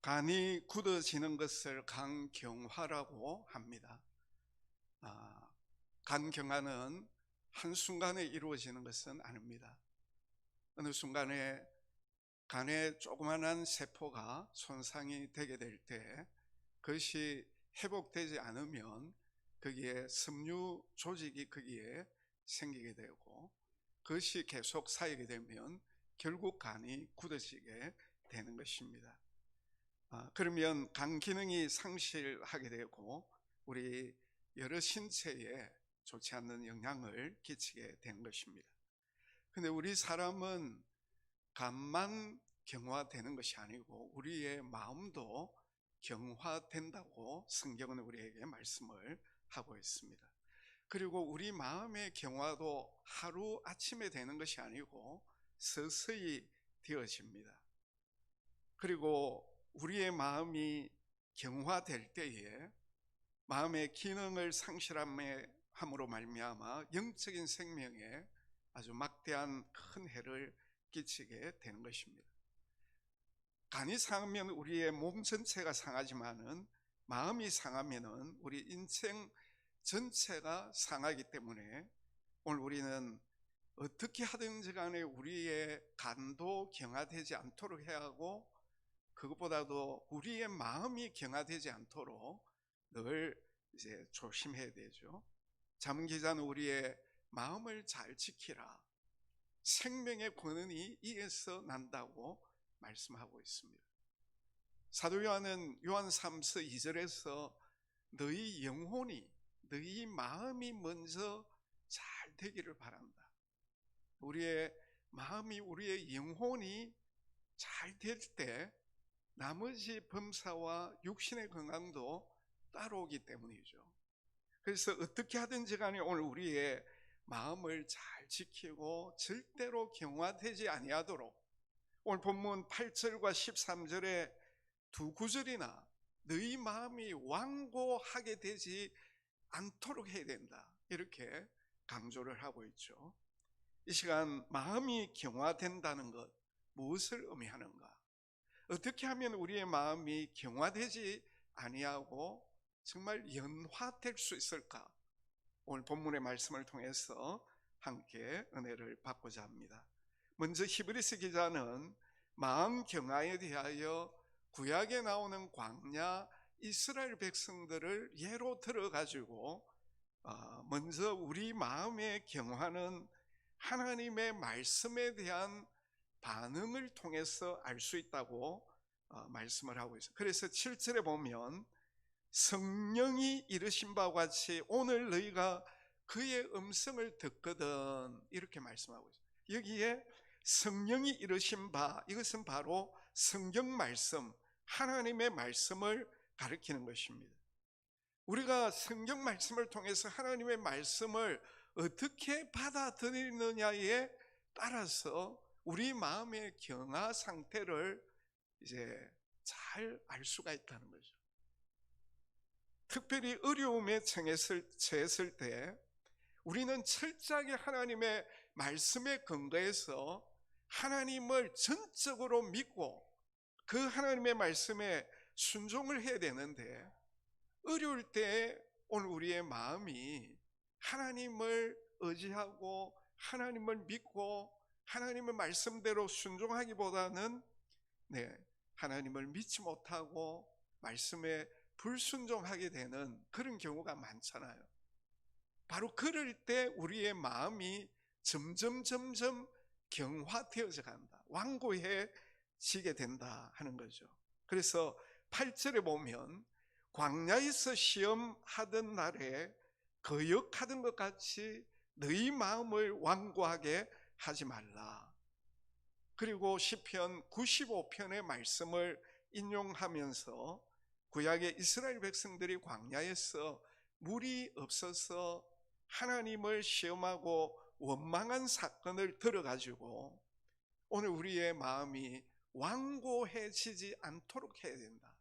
간이 굳어지는 것을 간경화라고 합니다. 간경화는 한순간에 이루어지는 것은 아닙니다. 어느 순간에 간에 조그만한 세포가 손상이 되게 될 때 그것이 회복되지 않으면 거기에 섬유 조직이 거기에 생기게 되고, 그것이 계속 쌓이게 되면 결국 간이 굳어지게 되는 것입니다. 그러면 간 기능이 상실하게 되고 우리 여러 신체에 좋지 않는 영향을 끼치게 된 것입니다. 그런데 우리 사람은 간만 경화되는 것이 아니고 우리의 마음도 경화된다고 성경은 우리에게 말씀을 하고 있습니다. 그리고 우리 마음의 경화도 하루아침에 되는 것이 아니고 서서히 되어집니다. 그리고 우리의 마음이 경화될 때에 마음의 기능을 상실함으로 말미암아 영적인 생명에 아주 막대한 큰 해를 끼치게 되는 것입니다. 간이 상하면 우리의 몸 전체가 상하지만은 마음이 상하면은 우리 인생 전체가 상하기 때문에 오늘 우리는 어떻게 하든지 간에 우리의 간도 경화되지 않도록 해야 하고, 그것보다도 우리의 마음이 경화되지 않도록 늘 이제 조심해야 되죠. 잠언 기자는 우리의 마음을 잘 지키라, 생명의 근원이 이에서 난다고 말씀하고 있습니다. 사도 요한은 요한 3서 2절에서 너희 영혼이, 너희 마음이 먼저 잘 되기를 바란다. 우리의 마음이, 우리의 영혼이 잘 될 때 나머지 범사와 육신의 건강도 따라오기 때문이죠. 그래서 어떻게 하든지 간에 오늘 우리의 마음을 잘 지키고 절대로 경화되지 아니하도록, 오늘 본문 8절과 13절에 두 구절이나 너희 마음이 완고하게 되지 않도록 해야 된다, 이렇게 강조를 하고 있죠. 이 시간 마음이 경화된다는 것, 무엇을 의미하는가? 어떻게 하면 우리의 마음이 경화되지 아니하고 정말 연화될 수 있을까? 오늘 본문의 말씀을 통해서 함께 은혜를 받고자 합니다. 먼저 히브리서 기자는 마음 경화에 대하여 구약에 나오는 광야 이스라엘 백성들을 예로 들어가지고 먼저 우리 마음의 경화는 하나님의 말씀에 대한 반응을 통해서 알 수 있다고 말씀을 하고 있어요. 그래서 7절에 보면 성령이 이르신 바와 같이 오늘 너희가 그의 음성을 듣거든, 이렇게 말씀하고 있어요. 여기에 성령이 이르신 바, 이것은 바로 성경 말씀, 하나님의 말씀을 가리키는 것입니다. 우리가 성경 말씀을 통해서 하나님의 말씀을 어떻게 받아들이느냐에 따라서 우리 마음의 경화 상태를 이제 잘 알 수가 있다는 거죠. 특별히 어려움에 처했을 때 우리는 철저하게 하나님의 말씀에 근거해서 하나님을 전적으로 믿고 그 하나님의 말씀에 순종을 해야 되는데, 어려울 때 오늘 우리의 마음이 하나님을 의지하고 하나님을 믿고 하나님의 말씀대로 순종하기보다는 하나님을 믿지 못하고 말씀에 불순종하게 되는 그런 경우가 많잖아요. 바로 그럴 때 우리의 마음이 점점 경화되어져 간다, 완고해지게 된다 하는 거죠. 그래서 8절에 보면 광야에서 시험하던 날에 거역하던 것 같이 너희 마음을 완고하게 하지 말라. 그리고 시편 95편의 말씀을 인용하면서 구약의 이스라엘 백성들이 광야에서 물이 없어서 하나님을 시험하고 원망한 사건을 들어가지고 오늘 우리의 마음이 완고해지지 않도록 해야 된다.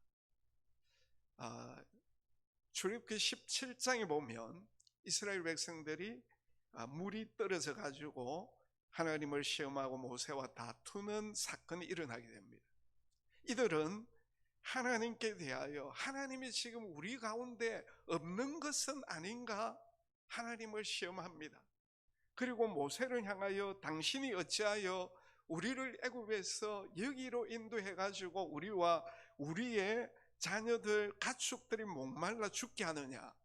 출애굽기 17장에 보면 이스라엘 백성들이 물이 떨어져 가지고 하나님을 시험하고 모세와 다투는 사건이 일어나게 됩니다. 이들은 하나님께 대하여 하나님이 지금 우리 가운데 없는 것은 아닌가 하나님을 시험합니다. 그리고 모세를 향하여 당신이 어찌하여 우리를 애굽에서 여기로 인도해 가지고 우리와 우리의 자녀들 가축들이 목말라 죽게 하느냐,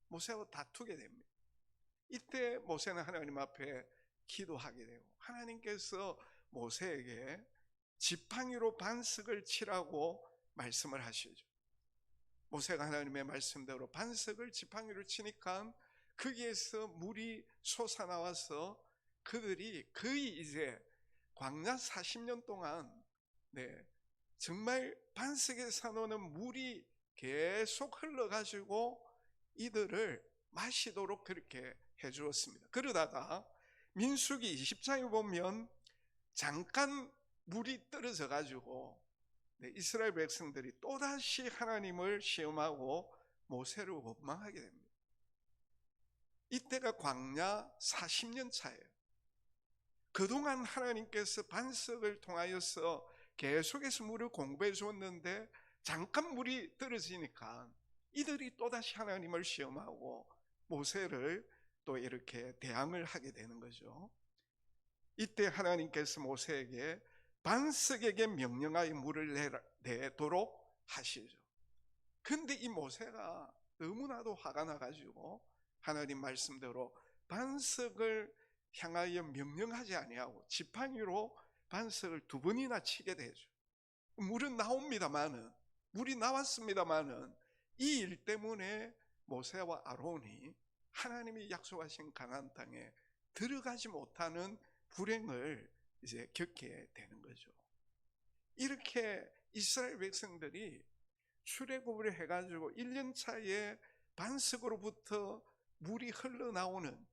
모세와 다투게 됩니다. 이때 모세는 하나님 앞에 기도하게 되고 하나님께서 모세에게 지팡이로 반석을 치라고 말씀을 하시죠. 모세가 하나님의 말씀대로 반석을 지팡이로 치니까 거기에서 물이 솟아나와서 그들이 거의 이제 광야 40년 동안 정말 반석에서 나오는 물이 계속 흘러가지고 이들을 마시도록 그렇게 해주었습니다. 그러다가 민수기 20장에 보면 잠깐 물이 떨어져 가지고 이스라엘 백성들이 또다시 하나님을 시험하고 모세를 원망하게 됩니다. 이때가 광야 40년 차예요. 그동안 하나님께서 반석을 통하여서 계속해서 물을 공급해 주었는데 잠깐 물이 떨어지니까 이들이 또다시 하나님을 시험하고 모세를 또 이렇게 대항을 하게 되는 거죠. 이때 하나님께서 모세에게 반석에게 명령하여 물을 내도록 하시죠. 근데 이 모세가 너무나도 화가 나가지고 하나님 말씀대로 반석을 향하여 명령하지 아니하고 지팡이로 반석을 2번이나 치게 되죠. 물은 나옵니다마는, 물이 나왔습니다마는 이 일 때문에 모세와 아론이 하나님이 약속하신 가나안 땅에 들어가지 못하는 불행을 이제 겪게 되는 거죠. 이렇게 이스라엘 백성들이 출애굽을 해가지고 1년 차에 반석으로부터 물이 흘러나오는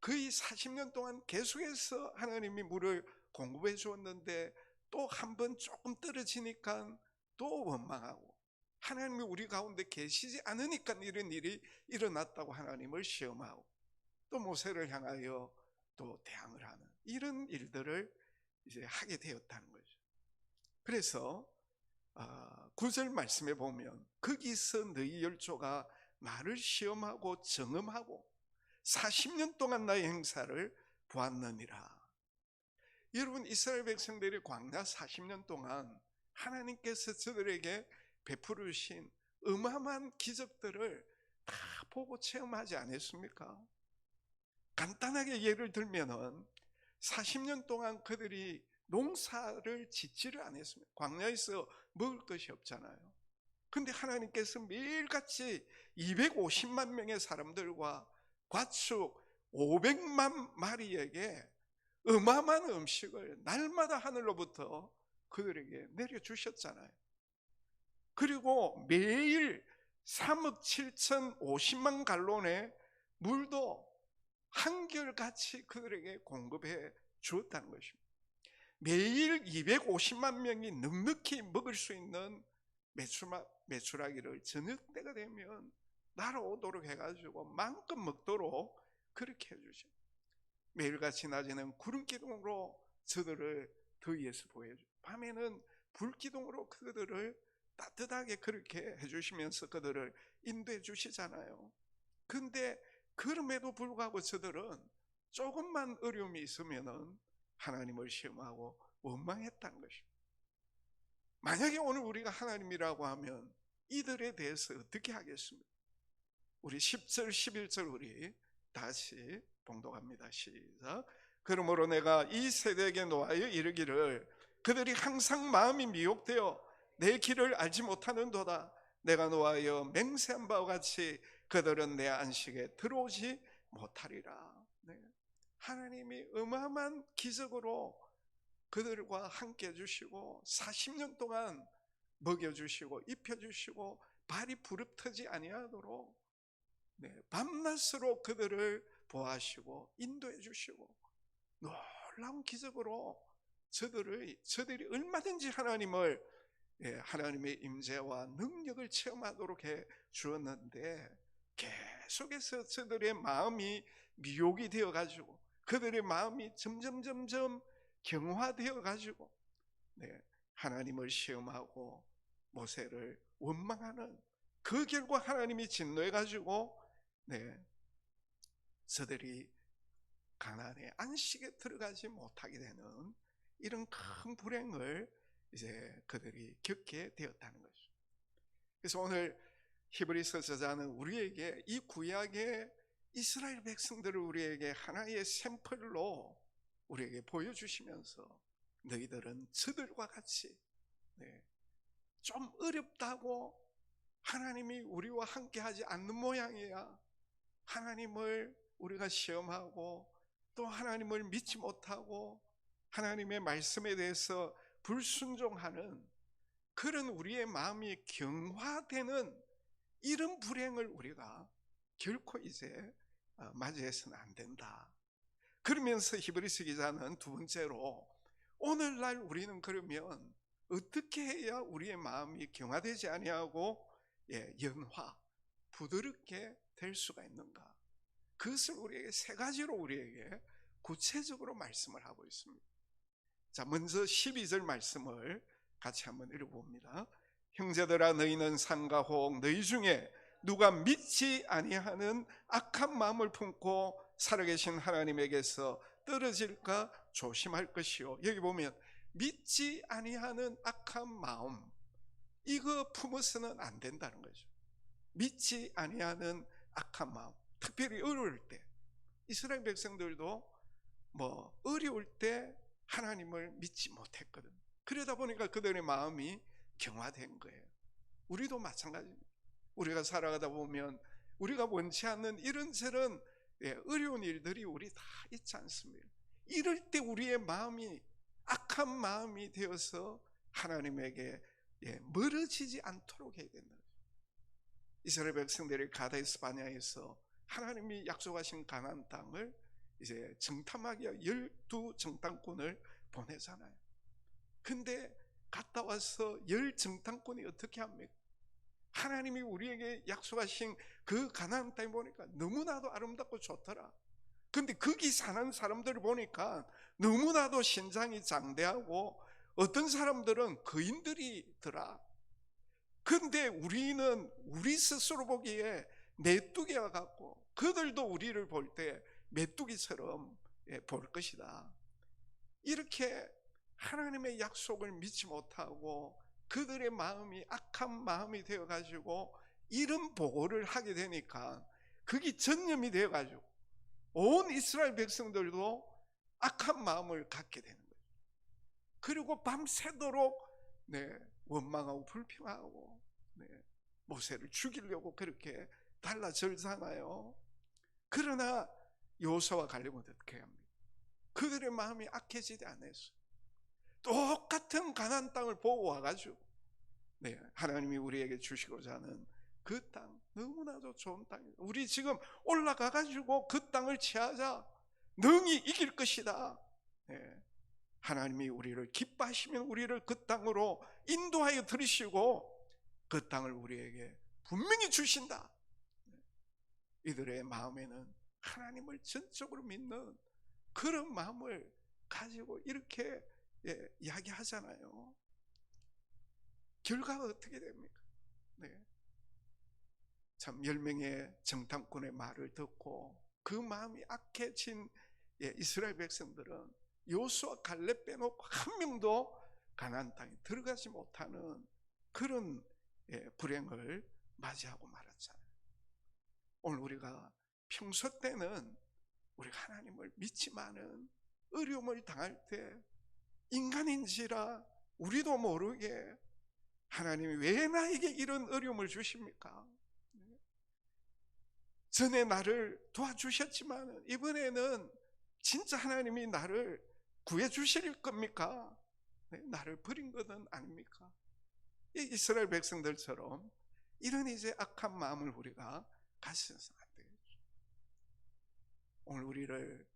거의 40년 동안 계속해서 하나님이 물을 공급해 주었는데 또 한 번 조금 떨어지니까 또 원망하고 하나님이 우리 가운데 계시지 않으니까 이런 일이 일어났다고 하나님을 시험하고 또 모세를 향하여 또 대항을 하는 이런 일들을 이제 하게 되었다는 거죠. 그래서 9절 말씀에 보면 거기서 너희 열조가 나를 시험하고 정음하고 40년 동안 나의 행사를 보았느니라. 여러분, 이스라엘 백성들이 광야 40년 동안 하나님께서 저들에게 베풀어 주신 어마어마한 기적들을 다 보고 체험하지 않았습니까? 간단하게 예를 들면은 40년 동안 그들이 농사를 짓지를 않았습니다. 광야에서 먹을 것이 없잖아요. 근데 하나님께서 매일같이 250만 명의 사람들과 과축 500만 마리에게 어마어마한 음식을 날마다 하늘로부터 그들에게 내려주셨잖아요. 그리고 매일 3억 7,050만 갈론의 물도 한결같이 그들에게 공급해 주었다는 것입니다. 매일 250만 명이 넉넉히 먹을 수 있는 메추라기를 저녁 때가 되면 날아오도록 해가지고 마음껏 먹도록 그렇게 해주죠. 매일같이 낮에는 구름기둥으로 저들을 더위에서 보여주고 밤에는 불기둥으로 그들을 따뜻하게 그렇게 해주시면서 그들을 인도해 주시잖아요. 근데 그럼에도 불구하고 저들은 조금만 어려움이 있으면은 하나님을 시험하고 원망했다는 것입니다. 만약에 오늘 우리가 하나님이라고 하면 이들에 대해서 어떻게 하겠습니까? 우리 10절 11절 우리 다시 봉독합니다. 시작. 그러므로 내가 이 세대에게 노하여 이르기를 그들이 항상 마음이 미혹되어 내 길을 알지 못하는도다. 내가 노하여 맹세한 바와 같이 그들은 내 안식에 들어오지 못하리라. 하나님이 어마어마한 기적으로 그들과 함께 해주시고 40년 동안 먹여주시고 입혀주시고 발이 부릅터지 아니하도록 밤낮으로 그들을 보호하시고 인도해 주시고 놀라운 기적으로 저들이 얼마든지 하나님의 임재와 능력을 체험하도록 해 주었는데 계속해서 저들의 마음이 미혹이 되어 가지고 그들의 마음이 점점 경화되어 가지고 하나님을 시험하고 모세를 원망하는, 그 결과 하나님이 진노해 가지고 저들이 가나안의 안식에 들어가지 못하게 되는 이런 큰 불행을 이제 그들이 겪게 되었다는 거죠. 그래서 오늘 히브리서 저자는 우리에게 이 구약의 이스라엘 백성들을 우리에게 하나의 샘플로 우리에게 보여주시면서, 너희들은 저들과 같이 좀 어렵다고 하나님이 우리와 함께하지 않는 모양이야. 하나님을 우리가 시험하고 또 하나님을 믿지 못하고 하나님의 말씀에 대해서 불순종하는 그런 우리의 마음이 경화되는 이런 불행을 우리가 결코 이제 맞이해서는 안 된다. 그러면서 히브리서 기자는 두 번째로, 오늘날 우리는 그러면 어떻게 해야 우리의 마음이 경화되지 아니하고 연화, 부드럽게 될 수가 있는가? 그것을 우리에게 세 가지로 우리에게 구체적으로 말씀을 하고 있습니다. 자, 먼저 12절 말씀을 같이 한번 읽어봅니다. 형제들아, 너희는 상과 혹 너희 중에 누가 믿지 아니하는 악한 마음을 품고 살아계신 하나님에게서 떨어질까 조심할 것이요. 여기 보면 믿지 아니하는 악한 마음, 이거 품어서는 안 된다는 거죠. 믿지 아니하는 악한 마음, 특별히 어려울 때, 이스라엘 백성들도 어려울 때 하나님을 믿지 못했거든. 그러다 보니까 그들의 마음이 경화된 거예요. 우리도 마찬가지입니다. 우리가 살아가다 보면 우리가 원치 않는 이런저런 어려운 일들이 우리 다 있지 않습니까? 이럴 때 우리의 마음이 악한 마음이 되어서 하나님에게 멀어지지 않도록 해야 된다. 이스라엘 백성들이 가데스 바네아에서 하나님이 약속하신 가나안 땅을 이제 정탐하기 12 정탐꾼을 보내잖아요. 근데 갔다 와서 10 정탐꾼이 어떻게 합니까? 하나님이 우리에게 약속하신 그 가나안 땅에 보니까 너무나도 아름답고 좋더라. 근데 거기 사는 사람들을 보니까 너무나도 신장이 장대하고 어떤 사람들은 거인들이더라. 근데 우리는 우리 스스로 보기에 메뚜기와 같고 그들도 우리를 볼 때 메뚜기처럼 볼 것이다. 이렇게 하나님의 약속을 믿지 못하고 그들의 마음이 악한 마음이 되어가지고 이런 보고를 하게 되니까 그게 전염이 되어가지고 온 이스라엘 백성들도 악한 마음을 갖게 되는 거예요. 그리고 밤새도록 원망하고 불평하고 모세를 죽이려고 그렇게 달라들잖아요. 그러나 여호수아와 갈렙은 어떻게 합니까? 그들의 마음이 악해지지 않았어요. 똑같은 가나안 땅을 보고 와가지고 하나님이 우리에게 주시고자 하는 그 땅, 너무나도 좋은 땅이에요. 우리 지금 올라가가지고 그 땅을 취하자. 능히 이길 것이다. 하나님이 우리를 기뻐하시면 우리를 그 땅으로 인도하여 들으시고 그 땅을 우리에게 분명히 주신다. 이들의 마음에는 하나님을 전적으로 믿는 그런 마음을 가지고 이렇게 이야기하잖아요. 결과가 어떻게 됩니까? 참 10명의 정탐꾼의 말을 듣고 그 마음이 악해진 이스라엘 백성들은 여호수아 갈렙 빼놓고 한 명도 가나안 땅에 들어가지 못하는 그런 불행을 맞이하고 말았잖아요. 오늘 우리가 평소 때는 우리가 하나님을 믿지만은 어려움을 당할 때 인간인지라 우리도 모르게 하나님이 왜 나에게 이런 어려움을 주십니까? 전에 나를 도와주셨지만 이번에는 진짜 하나님이 나를 구해 주실 겁니까? 나를 버린 것은 아닙니까? 이 이스라엘 백성들처럼 이런 이제 악한 마음을 우리가 가져서는 안 되겠죠. 오늘 우리를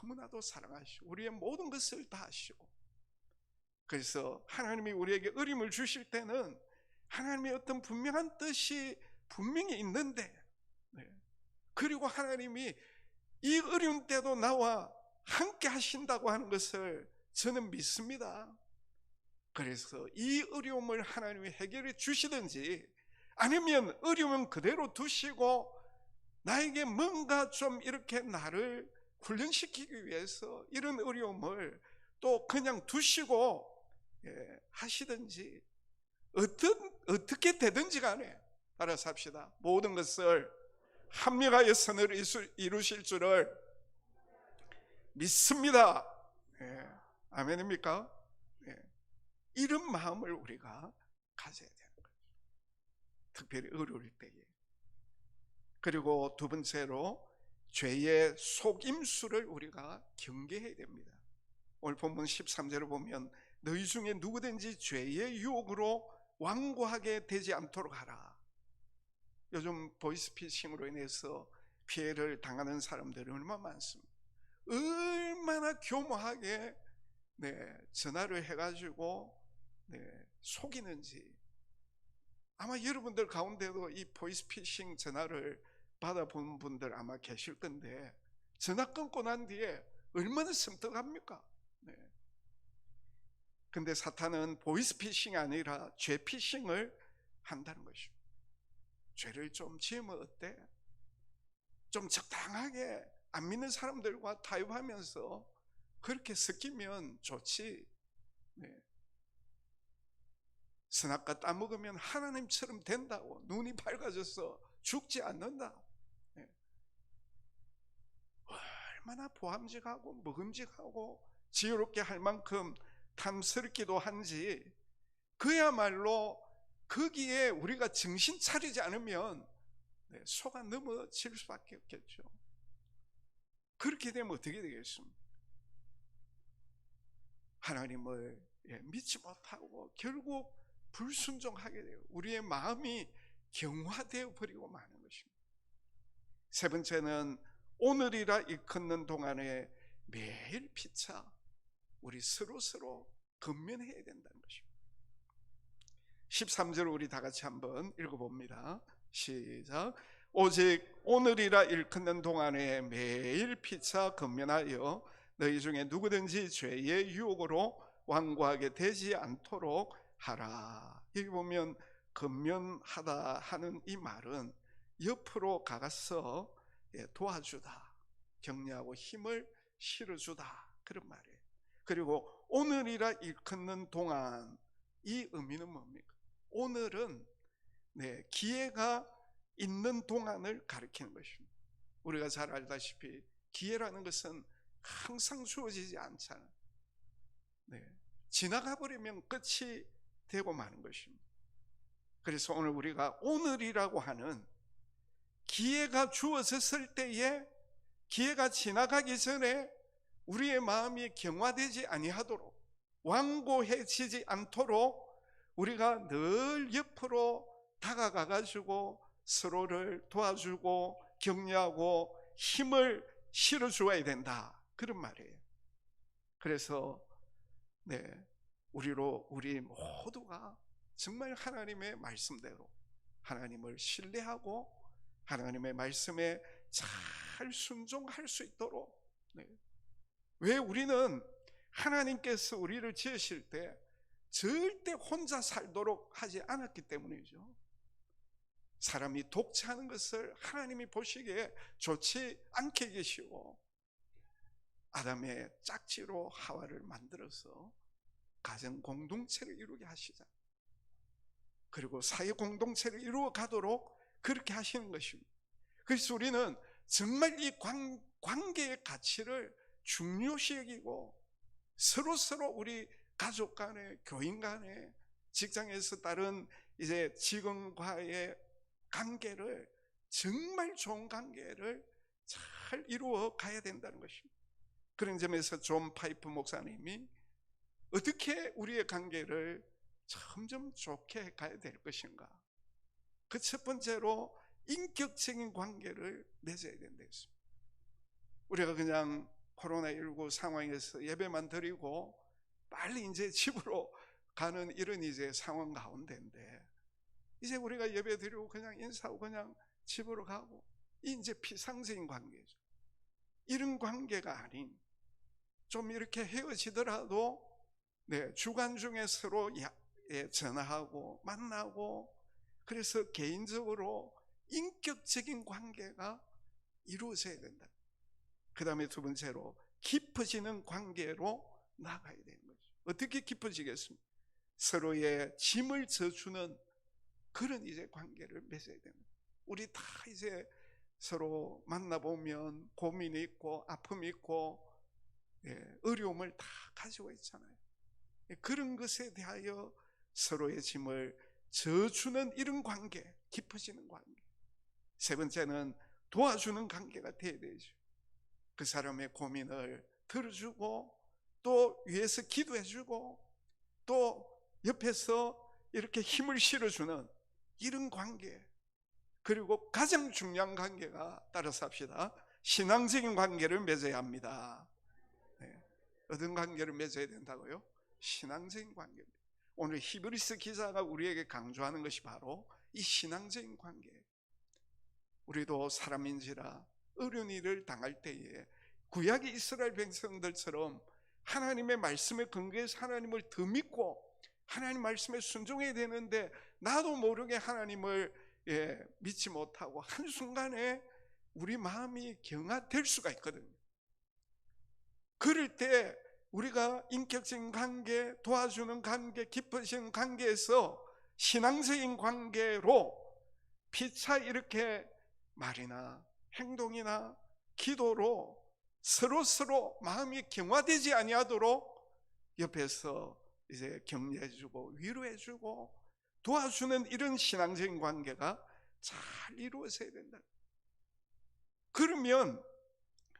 너무나도 사랑하시고 우리의 모든 것을 다 하시고, 그래서 하나님이 우리에게 어려움을 주실 때는 하나님의 어떤 분명한 뜻이 분명히 있는데, 그리고 하나님이 이 어려운 때도 나와 함께 하신다고 하는 것을 저는 믿습니다. 그래서 이 어려움을 하나님이 해결해 주시든지, 아니면 어려움은 그대로 두시고 나에게 뭔가 좀 이렇게 나를 훈련시키기 위해서 이런 어려움을 또 그냥 두시고 하시든지, 어떻게 되든지 간에 알아서 합시다. 모든 것을 합력하여 선을 이루실 줄을 믿습니다. 아멘입니까? 이런 마음을 우리가 가져야 되는 거죠. 특별히 어려울 때에. 그리고 두 번째로, 죄의 속임수를 우리가 경계해야 됩니다. 오늘 본문 13절을 보면 너희 중에 누구든지 죄의 유혹으로 완고하게 되지 않도록 하라. 요즘 보이스피싱으로 인해서 피해를 당하는 사람들이 얼마나 많습니다. 얼마나 교묘하게 전화를 해가지고 속이는지. 아마 여러분들 가운데도 이 보이스피싱 전화를 받아본 분들 아마 계실 건데, 전화 끊고 난 뒤에 얼마나 섬뜩합니까? 근데 사탄은 보이스피싱이 아니라 죄피싱을 한다는 것이죠. 죄를 좀 지으면 어때? 좀 적당하게 안 믿는 사람들과 타협하면서 그렇게 섞이면 좋지. 선악과 따먹으면 하나님처럼 된다고, 눈이 밝아져서 죽지 않는다. 얼마나 보암직하고 먹음직하고 지혜롭게 할 만큼 탐스럽기도 한지, 그야말로 거기에 우리가 정신 차리지 않으면 속아 넘어질 수밖에 없겠죠. 그렇게 되면 어떻게 되겠습니까? 하나님을 믿지 못하고 결국 불순종하게 돼요. 우리의 마음이 경화되어 버리고 마는 것입니다. 세 번째는, 오늘이라 일컫는 동안에 매일 피차 우리 서로 근면해야 된다는 것입니다. 13절 우리 다 같이 한번 읽어봅니다. 시작. 오직 오늘이라 일컫는 동안에 매일 피차 근면하여 너희 중에 누구든지 죄의 유혹으로 완고하게 되지 않도록 하라. 여기 보면 근면하다 하는 이 말은 옆으로 가서 도와주다, 격려하고 힘을 실어주다, 그런 말이에요. 그리고 오늘이라 일컫는 동안, 이 의미는 뭡니까? 오늘은 기회가 있는 동안을 가리키는 것입니다. 우리가 잘 알다시피 기회라는 것은 항상 주어지지 않잖아요. 지나가 버리면 끝이 되고 마는 것입니다. 그래서 오늘 우리가 오늘이라고 하는 기회가 주어졌을 때에, 기회가 지나가기 전에 우리의 마음이 경화되지 아니하도록, 완고해지지 않도록 우리가 늘 옆으로 다가가 가지고 서로를 도와주고 격려하고 힘을 실어주어야 된다, 그런 말이에요. 그래서 우리 모두가 정말 하나님의 말씀대로 하나님을 신뢰하고 하나님의 말씀에 잘 순종할 수 있도록. 왜 우리는 하나님께서 우리를 지으실 때 절대 혼자 살도록 하지 않았기 때문이죠. 사람이 독차하는 것을 하나님이 보시기에 좋지 않게 계시고, 아담의 짝지로 하와를 만들어서 가정 공동체를 이루게 하시자. 그리고 사회 공동체를 이루어 가도록 그렇게 하시는 것입니다. 그래서 우리는 정말 이 관계의 가치를 중요시 여기고, 서로 우리 가족 간에, 교인 간에, 직장에서 다른 직원과의 관계를, 정말 좋은 관계를 잘 이루어 가야 된다는 것입니다. 그런 점에서 존 파이프 목사님이 어떻게 우리의 관계를 점점 좋게 가야 될 것인가, 그 첫 번째로 인격적인 관계를 맺어야 된다 했습니다. 우리가 그냥 코로나19 상황에서 예배만 드리고 빨리 이제 집으로 가는 이런 상황 가운데인데, 이제 우리가 예배 드리고 그냥 인사하고 그냥 집으로 가고, 이제 피상적인 관계죠. 이런 관계가 아닌, 좀 이렇게 헤어지더라도 네, 주간 중에 서로 전화하고 만나고, 그래서 개인적으로 인격적인 관계가 이루어져야 된다. 그 다음에 두 번째로 깊어지는 관계로 나가야 되는 거죠. 어떻게 깊어지겠습니까? 서로의 짐을 져주는 그런 이제 관계를 맺어야 됩니다. 우리 다 이제 서로 만나보면 고민이 있고 아픔이 있고 어려움을 다 가지고 있잖아요. 그런 것에 대하여 서로의 짐을 져주는 이런 관계, 깊어지는 관계. 세 번째는 도와주는 관계가 되어야 되죠. 그 사람의 고민을 들어주고 또 위에서 기도해주고 또 옆에서 이렇게 힘을 실어주는 이런 관계. 그리고 가장 중요한 관계가, 따라서 합시다, 신앙적인 관계를 맺어야 합니다. 네. 어떤 관계를 맺어야 된다고요? 신앙적인 관계입니다. 오늘 히브리서 기자가 우리에게 강조하는 것이 바로 이 신앙적인 관계예요. 우리도 사람인지라 어려운 일을 당할 때에 구약의 이스라엘 백성들처럼 하나님의 말씀에 근거해서 하나님을 더 믿고 하나님 말씀에 순종해야 되는데, 나도 모르게 하나님을 믿지 못하고 한순간에 우리 마음이 경화될 수가 있거든요. 그럴 때 우리가 인격적인 관계, 도와주는 관계, 깊어지는 관계에서 신앙적인 관계로 피차 이렇게 말이나 행동이나 기도로 서로 마음이 경화되지 아니하도록 옆에서 이제 격려해주고 위로해주고 도와주는 이런 신앙적인 관계가 잘 이루어져야 된다. 그러면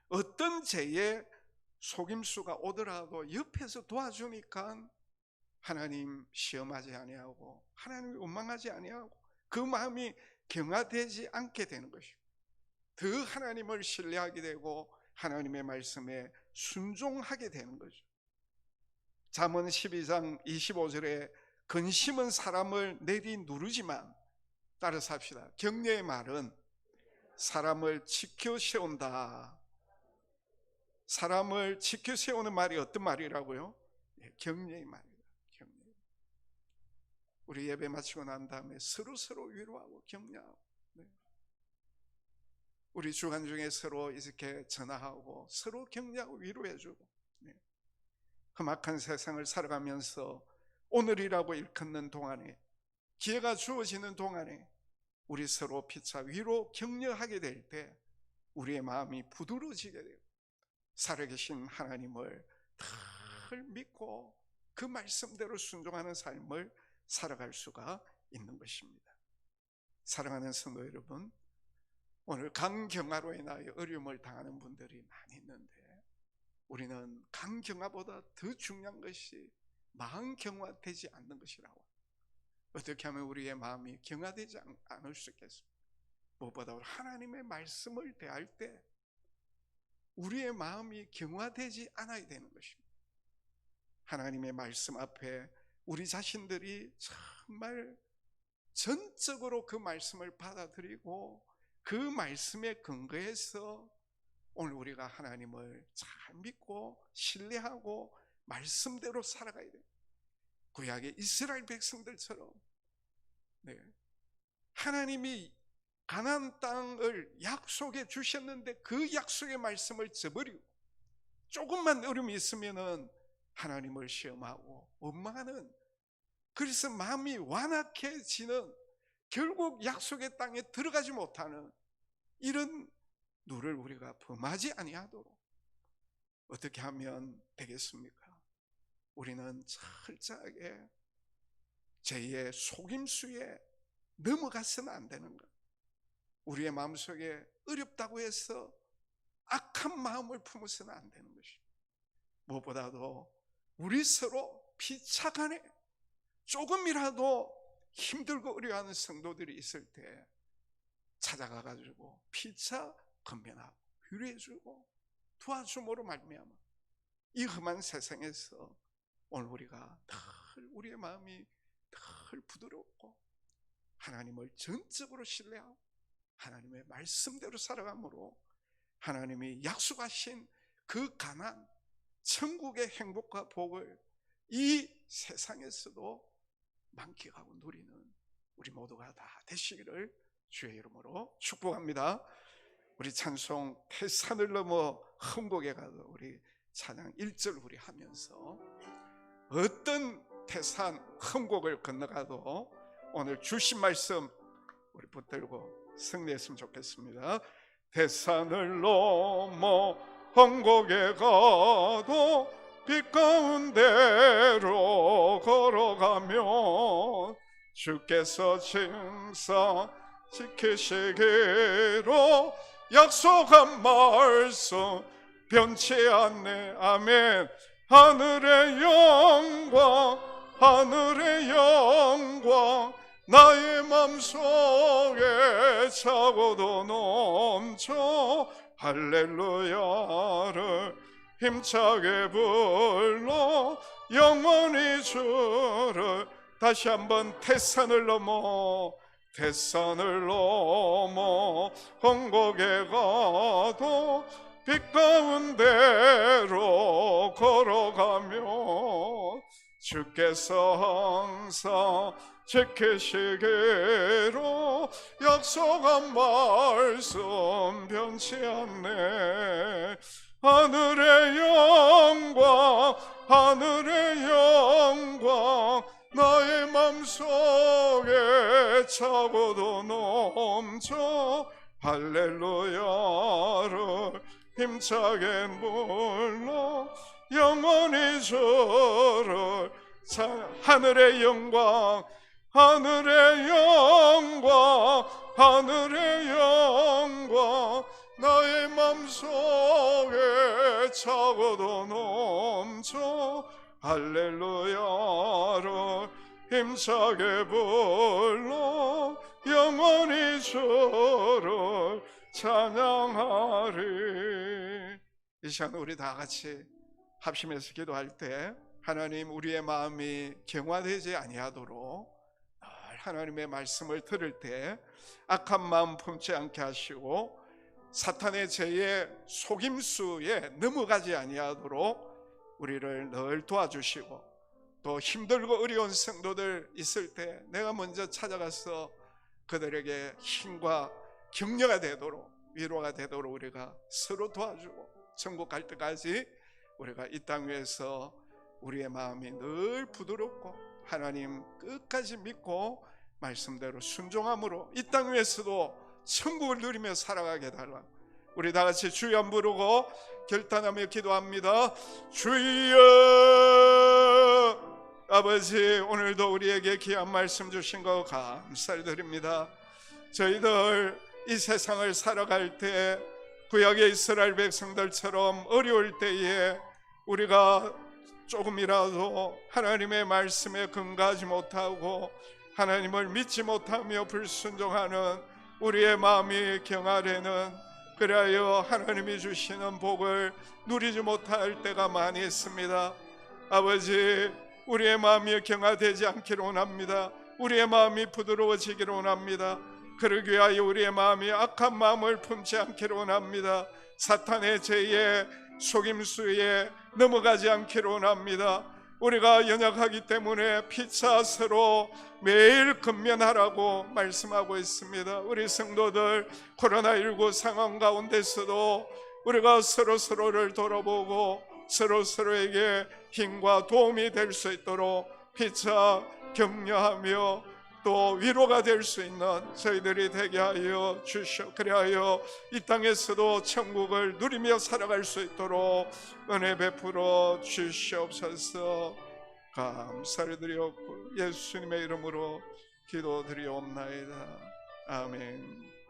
어떤 죄에 속임수가 오더라도 옆에서 도와주니까 하나님 시험하지 아니하고 하나님 원망하지 아니하고 그 마음이 경화되지 않게 되는 것이고, 더 하나님을 신뢰하게 되고 하나님의 말씀에 순종하게 되는 거죠. 잠언 12장 25절에 근심은 사람을 내리누르지만, 따라서 합시다, 격려의 말은 사람을 지켜 세운다. 사람을 지켜 세우는 말이 어떤 말이라고요? 격려의 말입니다. 격려. 우리 예배 마치고 난 다음에 서로 위로하고 격려하고, 우리 주간 중에 서로 이렇게 전화하고 서로 격려하고 위로해주고, 험악한 세상을 살아가면서 오늘이라고 일컫는 동안에, 기회가 주어지는 동안에 우리 서로 피차 위로 격려하게 될 때 우리의 마음이 부드러워지게 되고 살아계신 하나님을 늘 믿고 그 말씀대로 순종하는 삶을 살아갈 수가 있는 것입니다. 사랑하는 성도 여러분, 오늘 강경화로 인하여 어려움을 당하는 분들이 많이 있는데, 우리는 강경화보다 더 중요한 것이 마음 경화되지 않는 것이라고. 어떻게 하면 우리의 마음이 경화되지 않을 수 있겠습니까? 무엇보다 하나님의 말씀을 대할 때 우리의 마음이 경화되지 않아야 되는 것입니다. 하나님의 말씀 앞에 우리 자신들이 정말 전적으로 그 말씀을 받아들이고 그 말씀에 근거해서 오늘 우리가 하나님을 잘 믿고 신뢰하고 말씀대로 살아가야 돼요. 구약의 이스라엘 백성들처럼 하나님이 가나안 땅을 약속해 주셨는데 그 약속의 말씀을 저버리고 조금만 어려움이 있으면은 하나님을 시험하고 원망하는, 그래서 마음이 완악해지는, 결국 약속의 땅에 들어가지 못하는 이런 누를 우리가 범하지 아니하도록 어떻게 하면 되겠습니까? 우리는 철저하게 죄의 속임수에 넘어가서는 안 되는 것. 우리의 마음속에 어렵다고 해서 악한 마음을 품어서는 안 되는 것입니다. 무엇보다도 우리 서로 피차간에 조금이라도 힘들고 어려워하는 성도들이 있을 때 찾아가가지고 피차 건면하고 위로해주고 도와줌으로 말미암아 이 험한 세상에서 오늘 우리가 늘 우리의 마음이 늘 부드럽고 하나님을 전적으로 신뢰하고 하나님의 말씀대로 살아감으로 하나님이 약속하신 그 가나안 천국의 행복과 복을 이 세상에서도 만끽하고 누리는 우리 모두가 다 되시기를 주의 이름으로 축복합니다. 우리 찬송 태산을 넘어 흥곡에 가도 우리 찬양 1절 우리 하면서 어떤 태산 흥곡을 건너가도 오늘 주신 말씀 우리 붙들고 승리했으면 좋겠습니다. 태산을 넘어 흥곡에 가도 빛 가운데로 걸어가면 주께서 증사 지키시기로 약속한 말씀 변치 않네. 아멘. 하늘의 영광 하늘의 영광 나의 맘속에 차고도 넘쳐 할렐루야를 힘차게 불러 영원히 주를 다시 한번 태산을 넘어 흥곡에 가도 빛 가운데로 걸어가며 주께서 항상 지키시기로 약속한 말씀 변치 않네. 하늘의 영광 하늘의 영광 나의 맘속에 차고도 넘쳐 할렐루야를 힘차게 불러 영원히 주를 하늘의 영광 하늘의 영광 하늘의 영광 나의 맘속에 차고도 넘쳐 할렐루야를 힘차게 불러 영원히 주를 찬양하리. 이 시간 우리 다 같이 합심해서 기도할 때 하나님 우리의 마음이 경화되지 아니하도록 하나님의 말씀을 들을 때 악한 마음 품지 않게 하시고 사탄의 죄의 속임수에 넘어가지 아니하도록 우리를 늘 도와주시고 또 힘들고 어려운 성도들 있을 때 내가 먼저 찾아가서 그들에게 힘과 격려가 되도록 위로가 되도록 우리가 서로 도와주고 천국 갈 때까지 우리가 이 땅 위에서 우리의 마음이 늘 부드럽고 하나님 끝까지 믿고 말씀대로 순종함으로 이 땅 위에서도 천국을 누리며 살아가게 달라. 우리 다 같이 주여 한번 부르고 결단하며 기도합니다. 주여. 아버지 오늘도 우리에게 귀한 말씀 주신 거 감사드립니다. 저희들 이 세상을 살아갈 때 구약의 이스라엘 백성들처럼 어려울 때에 우리가 조금이라도 하나님의 말씀에 근거하지 못하고 하나님을 믿지 못하며 불순종하는 우리의 마음이 경화되는, 그리하여 하나님이 주시는 복을 누리지 못할 때가 많이 있습니다. 아버지 우리의 마음이 경화되지 않기를 원합니다. 우리의 마음이 부드러워지기를 원합니다. 그러기 위하여 우리의 마음이 악한 마음을 품지 않기를 원합니다. 사탄의 죄에 속임수에 넘어가지 않기를 원합니다. 우리가 연약하기 때문에 피차 서로 매일 근면하라고 말씀하고 있습니다. 우리 성도들 코로나19 상황 가운데서도 우리가 서로를 돌아보고 서로에게 힘과 도움이 될 수 있도록 피차 격려하며 또 위로가 될 수 있는 저희들이 되게 하여 주시오. 그리하여 이 땅에서도 천국을 누리며 살아갈 수 있도록 은혜 베풀어 주시옵소서. 감사를 드리옵고 예수님의 이름으로 기도드리옵나이다. 아멘.